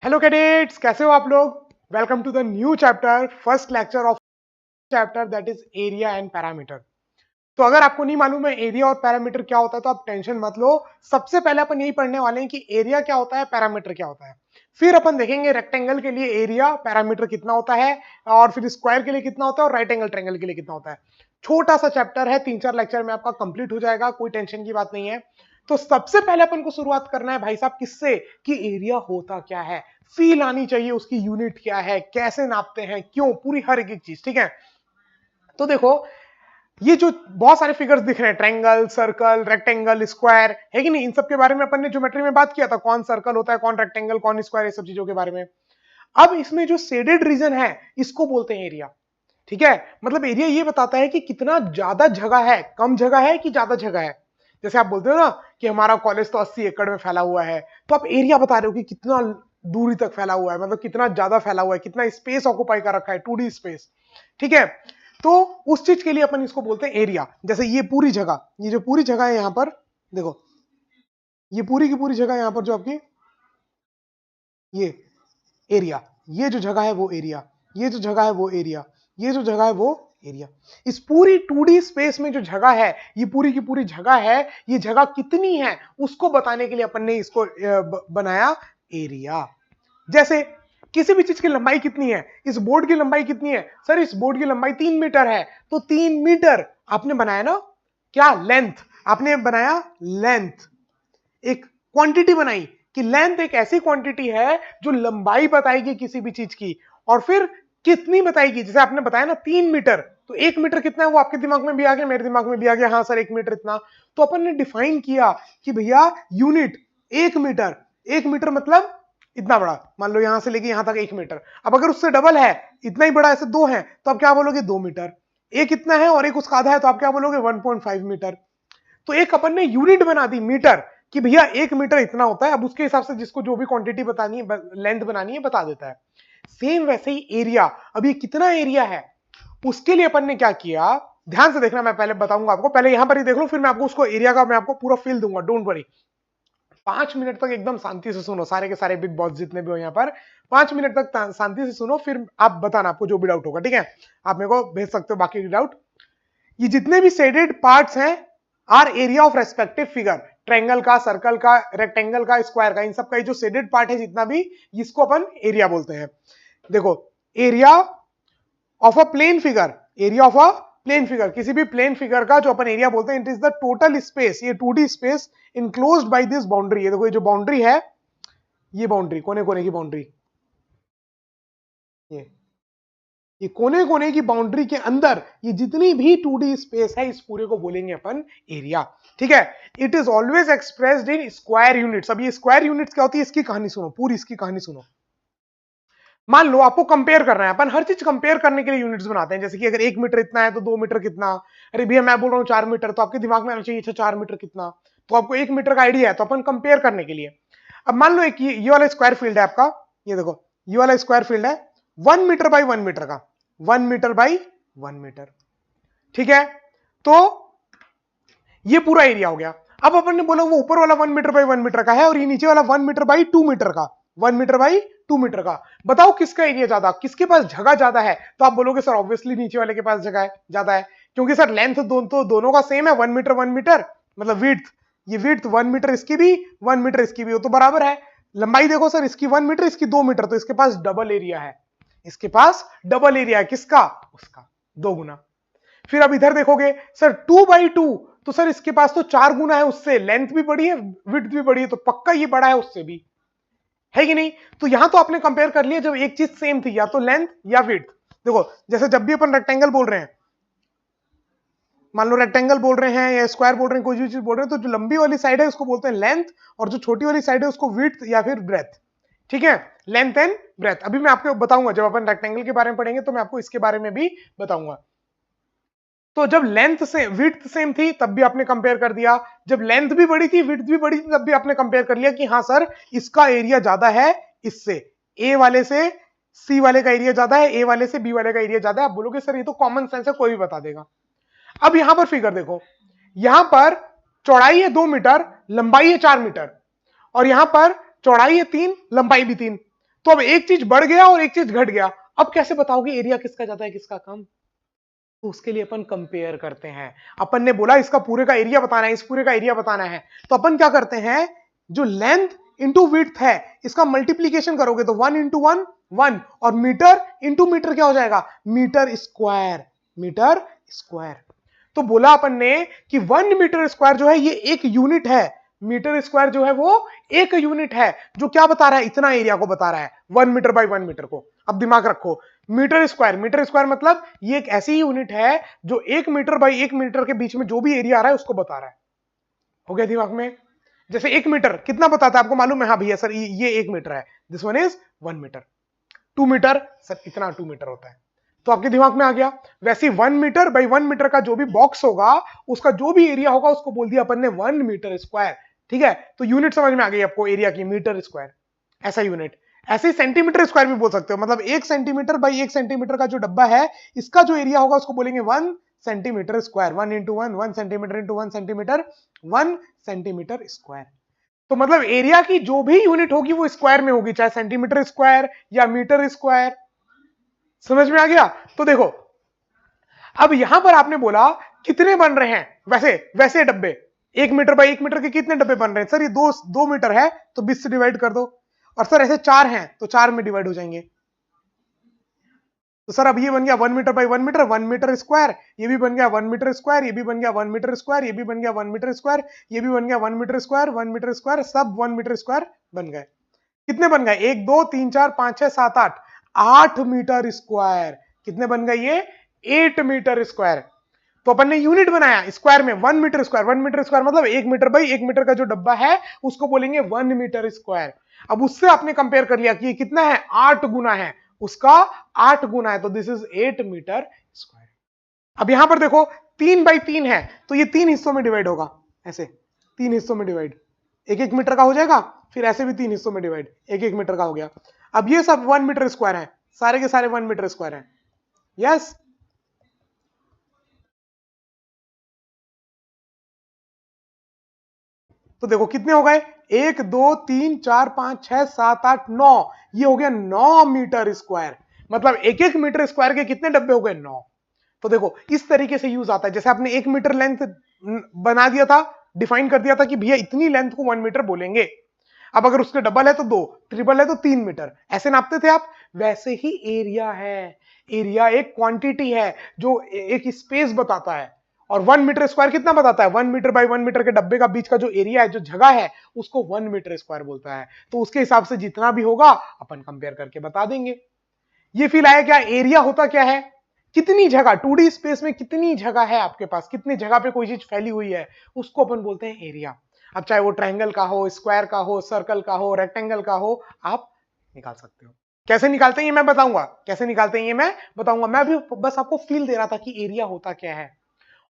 Hello cadets, कैसे हो आप लोग। Welcome to the new chapter, first lecture of chapter that is area and parameter. तो अगर आपको नहीं मालूम है एरिया और पैरामीटर क्या होता है तो आप टेंशन मत लो। सबसे पहले अपन यही पढ़ने वाले हैं कि एरिया क्या होता है, पैरामीटर क्या होता है। फिर अपन देखेंगे रेक्टेंगल के लिए एरिया पैरामीटर कितना होता है, और फिर स्क्वायर के लिए कितना होता है, और राइट एंगल ट्रायंगल के लिए कितना होता है। छोटा सा चैप्टर है, 3-4 लेक्चर में आपका कंप्लीट हो जाएगा, कोई टेंशन की बात नहीं है। तो सबसे पहले अपन को शुरुआत करना है भाई साहब किससे, कि एरिया होता क्या है, फील आनी चाहिए उसकी यूनिट क्या है, कैसे नापते हैं, क्यों, पूरी हर एक चीज। ठीक है, तो देखो ये जो बहुत सारे फिगर्स दिख रहे हैं, ट्रायंगल, सर्कल, रेक्टेंगल, स्क्वायर, है कि नहीं, इन सब के बारे में अपन ने ज्योमेट्री में बात किया था, कौन सर्कल होता है, कौन रेक्टेंगल, कौन स्क्वायर, ये सब चीजों के बारे में। अब इसमें जो शेडेड रीजन है इसको बोलते हैं एरिया। ठीक है, मतलब एरिया ये बताता है कि कितना ज्यादा जगह है, कम जगह है कि ज्यादा जगह है। जैसे आप बोलते हो ना कि हमारा कॉलेज तो 80 एकड़ में फैला हुआ है, तो आप एरिया बता रहे हो कि कितना दूरी तक फैला हुआ है, मतलब कितना ज्यादा फैला हुआ है, कितना स्पेस ऑक्युपाई कर रखा है, 2D स्पेस। ठीक है, तो उस चीज के लिए अपन इसको बोलते हैं एरिया। जैसे ये पूरी जगह, ये जो पूरी जगह है यहां पर देखो, ये पूरी की पूरी जगह यहां पर जो आपकी ये एरिया, ये जो जगह है वो एरिया, ये जो जगह है वो एरिया, ये जो जगह है वो एरिया। इस पूरी 2D स्पेस में जो जगह है, ये पूरी की पूरी जगह है, ये जगह कितनी है उसको बताने के लिए अपन ने इसको बनाया एरिया। जैसे किसी भी चीज की लंबाई कितनी है, इस बोर्ड की लंबाई कितनी है, सर इस बोर्ड की लंबाई 3 मीटर है, तो 3 मीटर आपने बनाया ना, क्या लेंथ, आपने बनाया लेंथ, एक क्वांटिटी बनाई कि लेंथ एक ऐसी क्वांटिटी है जो लंबाई बताएगी किसी भी चीज की, और फिर कितनी बताएगी। जैसे आपने बताया ना 3 मीटर, तो 1 मीटर कितना है वो आपके दिमाग में भी आ गया, मेरे दिमाग में भी आ गया, हाँ सर 1 मीटर इतना। तो अपन ने डिफाइन किया कि भैया यूनिट 1 मीटर, 1 मीटर मतलब इतना बड़ा, मान लो यहां से लेके यहां तक 1 मीटर। अब अगर उससे डबल है, इतना ही बड़ा, ऐसे दो है, तो आप क्या बोलोगे, 2 मीटर। एक इतना है और एक उसका आधा है, तो आप क्या बोलोगे, 1.5 मीटर। तो एक अपन ने यूनिट बना दी मीटर, कि भैया 1 मीटर इतना होता है। अब उसके हिसाब से जिसको जो भी क्वांटिटी बतानी है, लेंथ बनानी है, बता देता है। सेम वैसे ही एरिया, अब ये कितना एरिया है उसके लिए अपन ने क्या किया, ध्यान से देखना, मैं पहले बताऊंगा आपको, पहले यहां पर ही देख लो, फिर मैं आपको उसको एरिया का मैं आपको पूरा फील दूंगा, डोंट वरी। 5 मिनट तक एकदम शांति से सुनो, सारे के सारे बिग बॉस जितने भी हो यहाँ पर, 5 मिनट तक शांति से सुनो, फिर आप बताना आपको जो भी डाउट होगा। ठीक है, आप मेरे को भेज सकते हो बाकी डाउट। ये जितने भी शेडेड पार्ट्स हैं are area of respective figure, triangle का, सर्कल का, रेक्टेंगल का, स्क्वायर का, इन सब का जो शेडेड पार्ट है जितना भी, इसको अपन एरिया बोलते हैं। देखो, area of a plane figure, area of a plane figure, किसी भी प्लेन फिगर का जो अपन एरिया बोलते हैं, it is the total space, ये 2D space enclosed by this boundary. ये देखो, ये जो बाउंड्री है, ये बाउंड्री, कोने कोने की बाउंड्री, ये कोने कोने की बाउंड्री के अंदर ये जितनी भी 2D स्पेस है, इस पूरे को बोलेंगे अपन एरिया। ठीक है, it is always expressed in square units. अब ये स्क्वायर यूनिट्स क्या होती है, इसकी कहानी सुनो, पूरी इसकी कहानी सुनो। मान लो आपको कंपेयर करना है, अपन हर चीज कंपेयर करने के लिए यूनिट्स बनाते हैं। जैसे कि अगर 1 मीटर इतना है तो 2 मीटर कितना, अरे भैया मैं बोल रहा हूँ 4 मीटर, तो आपके दिमाग में आना चाहिए अच्छा 4 मीटर कितना, तो आपको 1 मीटर का आइडिया है, तो अपन कंपेयर करने के लिए। अब मान लो एक ये वाला स्क्वायर फील्ड है आपका, ये देखो, ये वाला स्क्वायर फील्ड है 1 मीटर बाई 1 मीटर का, 1 मीटर बाई 1 मीटर। ठीक है, तो ये पूरा एरिया हो गया। अब अपन ने बोला वो ऊपर वाला 1 मीटर बाई 1 मीटर का है, और ये नीचे वाला 1 मीटर बाई 2 मीटर का, 1 मीटर बाई 2 मीटर का। बताओ किसका एरिया ज्यादा, किसके पास जगह ज्यादा है। तो आप बोलोगे सर ऑब्वियसली नीचे वाले के पास जगह है, ज्यादा है, क्योंकि सर लेंथ तो दोनों का सेम है, 1 मीटर 1 मीटर, मतलब विड्थ, ये विड्थ 1 मीटर इसकी भी, 1 मीटर इसकी भी, वो तो बराबर है। लंबाई देखो सर, इसकी 1 मीटर, इसकी 2 मीटर, तो इसके पास डबल एरिया है, इसके पास डबल एरिया है, किसका, उसका, 2 गुना। फिर अब इधर देखोगे सर 2/2, तो सर इसके पास तो 4 गुना है उससे, लेंथ भी बड़ी है, विड्थ भी बड़ी है, तो पक्का ये बड़ा है उससे भी, है कि नहीं। तो यहां तो आपने कंपेयर कर लिया जब एक चीज सेम थी, या तो लेंथ या विड्थ। देखो जैसे जब भी अपन रेक्टेंगल बोल रहे हैं, मान लो रेक्टेंगल बोल रहे हैं या स्क्वायर बोल रहे हैं, कोई भी चीज बोल रहे हैं, तो जो लंबी वाली साइड है उसको बोलते हैं लेंथ, और जो छोटी वाली साइड है उसको विड्थ या फिर ब्रेथ। ठीक है, लेंथ एंड ब्रेथ। अभी मैं आपको बताऊंगा, जब अपन रेक्टेंगल के बारे में पढ़ेंगे तो मैं आपको इसके बारे में भी बताऊंगा। तो जब लेंथ से विड्थ सेम थी तब भी आपने कंपेयर कर दिया, जब लेंथ भी बड़ी थी विड्थ भी बड़ी थी तब भी आपने कंपेयर कर लिया कि हाँ सर इसका एरिया ज्यादा है इससे, ए वाले से सी वाले का एरिया ज्यादा है, ए वाले से बी वाले का एरिया ज्यादा है। आप बोलोगे सर ये तो कॉमन सेंस है, कोई भी बता देगा। अब यहां पर फिगर देखो, यहां पर चौड़ाई है 2 मीटर, लंबाई है 4 मीटर, और यहां पर चौड़ाई है 3, लंबाई भी 3, तो अब एक चीज बढ़ गया और एक चीज घट गया, अब कैसे बताओगे एरिया किसका ज्यादा है किसका कम? तो उसके लिए अपन कंपेयर करते हैं। अपन ने बोला इसका पूरे का एरिया बताना है, इस पूरे का एरिया बताना है, तो अपन क्या करते हैं, जो लेंथ इंटू विड्थ है इसका मल्टीप्लीकेशन करोगे तो 1 इंटू 1 1, और मीटर इंटू मीटर क्या हो जाएगा, मीटर स्क्वायर, मीटर स्क्वायर। तो बोला अपन ने कि 1 मीटर स्क्वायर जो है ये एक यूनिट है, मीटर स्क्वायर जो है वो एक यूनिट है, जो क्या बता रहा है, इतना एरिया को बता रहा है, 1 मीटर बाई 1 मीटर को। अब दिमाग रखो, मीटर स्क्वायर मतलब ये एक ऐसी यूनिट है जो 1 मीटर बाई 1 मीटर के बीच में जो भी एरिया आ रहा है उसको बता रहा है। हो गया दिमाग में? जैसे 1 मीटर कितना बताता है आपको मालूम है, हाँ भैया सर ये 1 मीटर है, this one is 1 metre. 2 metre sir इतना 2 मीटर होता है, तो आपके दिमाग में आ गया। वैसे 1 मीटर बाई 1 मीटर का जो भी बॉक्स होगा उसका जो भी एरिया होगा उसको बोल दिया अपन ने 1 मीटर स्क्वायर। ठीक है, तो यूनिट समझ में आ गई आपको एरिया की, मीटर स्क्वायर ऐसा यूनिट। ऐसे ही सेंटीमीटर स्क्वायर भी बोल सकते हो, मतलब 1 सेंटीमीटर बाई 1 सेंटीमीटर का जो डब्बा है इसका जो एरिया होगा उसको बोलेंगे 1 centimetre square, 1 into 1 1 centimetre into 1 centimetre 1 centimetre square. तो मतलब एरिया की जो भी यूनिट होगी वो स्क्वायर में होगी, चाहे सेंटीमीटर स्क्वायर या मीटर स्क्वायर। समझ में आ गया? तो देखो अब यहां पर आपने बोला कितने बन रहे हैं, वैसे वैसे डब्बे 1 मीटर बाई 1 मीटर के कितने डब्बे बन रहे हैं, सर ये 2 मीटर है तो 20 से डिवाइड कर दो, और सर ऐसे 4 हैं तो 4 में डिवाइड हो जाएंगे। तो सर अब ये बन गया 1 metre by 1 metre, 1 metre square, ये भी बन गया 1 मीटर स्क्वायर, ये भी बन गया 1 मीटर स्क्वायर, ये भी बन गया 1 मीटर स्क्वायर, ये भी बन गया 1 मीटर स्क्वायर, 1 मीटर स्क्वायर, सब 1 मीटर स्क्वायर बन गए। कितने बन गए, 1 2 3 4 5 6 7 8, 8 मीटर स्क्वायर। कितने बन गए ये, 8 मीटर स्क्वायर। तो अपन ने यूनिट बनाया स्क्वायर में, 1 मीटर स्क्वायर, 1 मीटर स्क्वायर मतलब 1 मीटर बाई 1 मीटर का जो डब्बा है उसको बोलेंगे 1 मीटर स्क्वायर। अब उससे आपने कंपेयर कर लिया कि ये कितना है, 8 गुना है, उसका 8 गुना है, तो दिस इज 8 मीटर स्क्वायर। अब यहां पर देखो 3 बाई 3 है तो ये 3 हिस्सों में डिवाइड होगा, ऐसे 3 हिस्सों में डिवाइड, 1 1 मीटर का हो जाएगा, फिर ऐसे भी 3 हिस्सों में डिवाइड, 1 1 मीटर का हो गया। अब ये सब 1 मीटर स्क्वायर है, सारे के सारे 1 मीटर स्क्वायर है। यस, तो देखो कितने हो गए, 1 2 3 4 5 6 7 8 9, ये हो गया 9 मीटर स्क्वायर। मतलब 1 1 मीटर स्क्वायर के कितने डब्बे हो गए, 9। तो देखो इस तरीके से यूज आता है, जैसे आपने 1 मीटर लेंथ बना दिया था, डिफाइन कर दिया था कि भैया इतनी लेंथ को 1 मीटर बोलेंगे। अब अगर उसके डबल है तो 2, ट्रिपल है तो 3 मीटर, ऐसे नापते थे आप। वैसे ही एरिया है, एरिया एक क्वांटिटी है जो एक स्पेस बताता है, और 1 मीटर स्क्वायर कितना बताता है, 1 मीटर बाई 1 मीटर के डब्बे का बीच का जो एरिया है, जो जगह है, उसको 1 मीटर स्क्वायर बोलता है। तो उसके हिसाब से जितना भी होगा अपन कंपेयर करके बता देंगे। ये फील आया क्या, एरिया होता क्या है, कितनी जगह 2D स्पेस में कितनी जगह है आपके पास, कितनी जगह पे कोई चीज फैली हुई है, उसको अपन बोलते हैं एरिया। अब चाहे वो ट्रायंगल का हो, स्क्वायर का हो, सर्कल का हो, रेक्टेंगल का हो, आप निकाल सकते हो। कैसे निकालते हैं ये मैं बताऊंगा, कैसे निकालते हैं ये मैं बताऊंगा। मैं अभी बस आपको फील दे रहा था कि एरिया होता क्या है,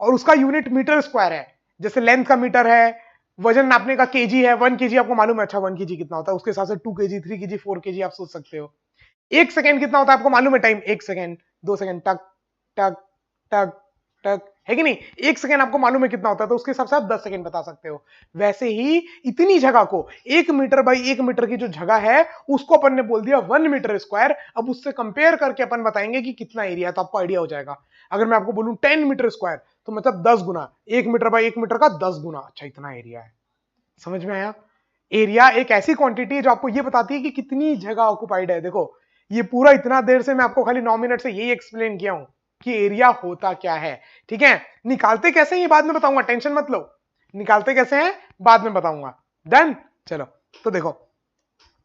और उसका यूनिट मीटर स्क्वायर है। जैसे लेंथ का मीटर है, वजन नापने का केजी है, 1 केजी आपको मालूम है, अच्छा 1 केजी कितना होता है, उसके हिसाब से 2 केजी 3 केजी 4 केजी आप सोच सकते हो। 1 सेकंड कितना होता है आपको मालूम है, टाइम 1 सेकंड 2 सेकंड, टक टक टक टक, है कि नहीं, 1 सेकंड आपको मालूम है कितना होता है, तो उसके हिसाब से आप 10 सेकंड बता सकते हो। वैसे ही इतनी जगह को 1 मीटर बाई 1 मीटर की जो जगह है उसको अपन ने बोल दिया 1 मीटर स्क्वायर। अब उससे कंपेयर करके अपन बताएंगे कि कितना एरिया, तो आपको आइडिया हो जाएगा। अगर मैं आपको बोलूं 10 मीटर स्क्वायर तो मतलब 10 गुना, 1 मीटर बाई 1 मीटर का 10 गुना, अच्छा इतना एरिया है। समझ में आया? एरिया एक ऐसी क्वांटिटी है जो आपको ये बताती है कि कितनी जगह ऑक्युपाइड है। देखो ये पूरा इतना देर से मैं आपको खाली 9 मिनट से यही एक्सप्लेन किया हूं कि एरिया होता क्या है। ठीक है, निकालते कैसे हैं ये बाद में बताऊंगा, टेंशन मत लो, निकालते कैसे हैं बाद में बताऊंगा। डन, चलो तो देखो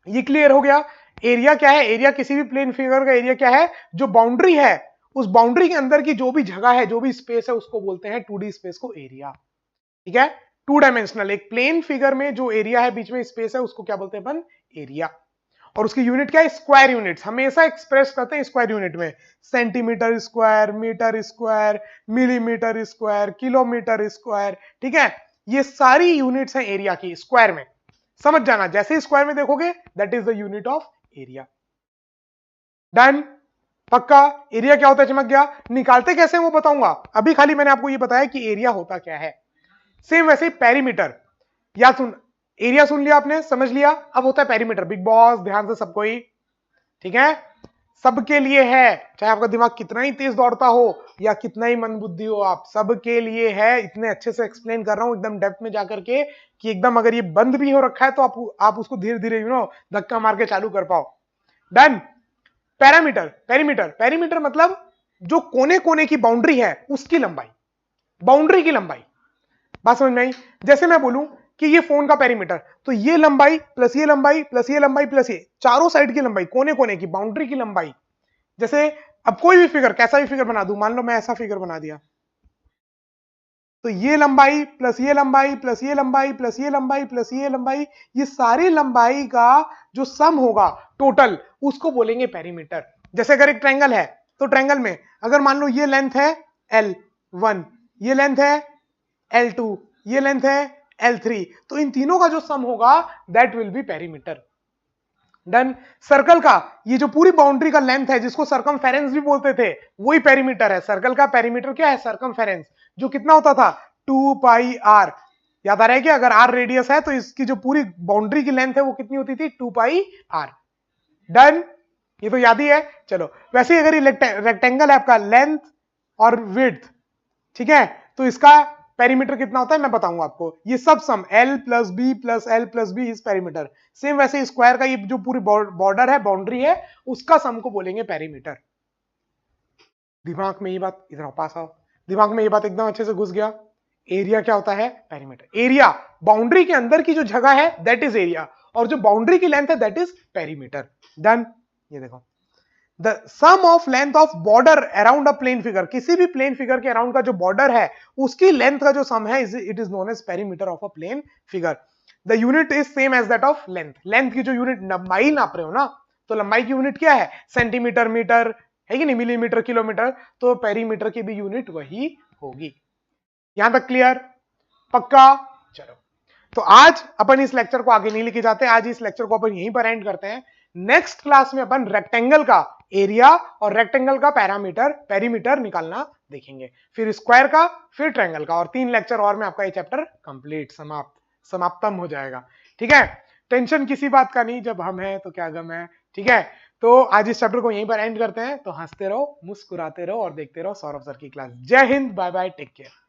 ये क्लियर हो गया। एरिया क्या है, एरिया किसी भी प्लेन फिगर का एरिया क्या है, जो बाउंड्री है उस बाउंड्री के अंदर की जो भी जगह है, जो भी स्पेस है, उसको बोलते हैं 2D स्पेस को एरिया। ठीक है, 2 डायमेंशनल एक प्लेन फिगर में जो एरिया है, बीच में स्पेस है, उसको क्या बोलते हैं अपन, एरिया। और उसकी यूनिट क्या है, स्क्वायर यूनिट्स, हमेशा एक्सप्रेस करते हैं स्क्वायर यूनिट में, centimetre square, metre square, millimetre square, kilometre square. ठीक है, ये सारी यूनिट्स हैं एरिया की स्क्वायर में। समझ जाना, जैसे ही स्क्वायर में देखोगे that is the unit of area. Done, पक्का। एरिया क्या होता है, चमक गया। निकालते कैसे हैं वो बताऊंगा, अभी खाली मैंने आपको ये बताया कि एरिया होता क्या है। सेम वैसे पेरीमीटर, या सुन, एरिया सुन लिया आपने, समझ लिया, अब होता है पेरीमीटर। बिग बॉस ध्यान से सबको ही, ठीक है, सबके लिए है, चाहे आपका दिमाग कितना ही तेज दौड़ता हो या कितना ही मंदबुद्धि हो, आप सबके लिए है। इतने अच्छे से एक्सप्लेन कर रहा हूं एकदम डेप्थ में जाकर के कि एकदम अगर ये बंद भी हो रखा है तो आप उसको धीरे धीरे धक्का मार के चालू कर पाओ। डन। पैरामीटर, पेरीमीटर, पेरीमीटर मतलब जो कोने कोने की बाउंड्री है उसकी लंबाई, बाउंड्री की लंबाई। बात समझ में आई? जैसे मैं बोलूं कि ये फोन का पेरीमीटर, तो ये लंबाई प्लस ये लंबाई प्लस ये लंबाई प्लस ये चारों साइड की लंबाई, कोने कोने की बाउंड्री की लंबाई। जैसे अब कोई भी फिगर, कैसा भी फिगर बना दूं, मान लो मैं ऐसा फिगर बना दिया, तो ये लंबाई प्लस ये लंबाई प्लस ये लंबाई प्लस ये लंबाई प्लस ये लंबाई, ये सारी लंबाई का जो सम होगा टोटल, उसको बोलेंगे पेरीमीटर। जैसे अगर एक ट्रायंगल है तो ट्रायंगल में अगर मान लो ये लेंथ है L1, ये लेंथ है L2, ये लेंथ है L3, तो इन तीनों का जो सम होगा that will be perimeter. Done. Circle का ये जो पूरी बाउंड्री का लेंथ है, जिसको सरकमफेरेंस भी बोलते थे, वही पेरीमीटर है। सर्कल का पेरीमीटर क्या है? सरकमफेरेंस, जो कितना होता था 2 पाई r। याद आ रहा है कि अगर r रेडियस है तो इसकी जो पूरी बाउंड्री की लेंथ है वो कितनी होती थी? 2 पाई r। डन, ये तो याद ही है। चलो, वैसे ही अगर ये रेक्टेंगल है आपका, लेंथ और विड्थ, ठीक है, तो इसका पेरीमीटर कितना होता है मैं बताऊंगा आपको। ये सब sum L plus b plus L plus b is perimeter. Same वैसे स्क्वायर का ये जो पूरी बॉर्डर है, बाउंड्री है, उसका सम को बोलेंगे पेरीमीटर। दिमाग में ये बात, इधर पास आओ, दिमाग में ये बात एकदम अच्छे से घुस गया। एरिया क्या होता है? पेरीमीटर। एरिया बाउंड्री के अंदर की जो जगह है दैट इज एरिया, और जो बाउंड्री की लेंथ है दैट इज पेरीमीटर। डन। ये देखो, the sum of length of border around a plane figure, किसी भी प्लेन फिगर के अराउंड का जो बॉर्डर है उसकी लेंथ का जो सम है it is known as perimeter of a plane figure. The unit is same as that of length. Length की जो यूनिट लंबाई नाप रहे हो ना, तो लंबाई की यूनिट क्या है? सेंटीमीटर, मीटर, है कि नहीं, मिलीमीटर, किलोमीटर, तो पेरीमीटर की भी यूनिट वही होगी। यहां तक क्लियर? पक्का? चलो, तो आज अपन इस लेक्चर को आगे नहीं लेके जाते, आज इस लेक्चर को अपन यहीं पर एंड करते हैं। नेक्स्ट क्लास में अपन रेक्टेंगल का एरिया और रेक्टेंगल का पैरामीटर, पेरीमीटर निकालना देखेंगे, फिर स्क्वायर का, फिर ट्रायंगल का, और 3 लेक्चर और में आपका ये चैप्टर कंप्लीट, समाप्तम हो जाएगा। ठीक है, टेंशन किसी बात का नहीं, जब हम हैं तो क्या गम है। ठीक है, तो आज इस चैप्टर को यहीं पर एंड करते हैं। तो हंसते रहो, मुस्कुराते रहो और देखते रहो सौरभ सर की क्लास। जय हिंद, बाय बाय, टेक केयर।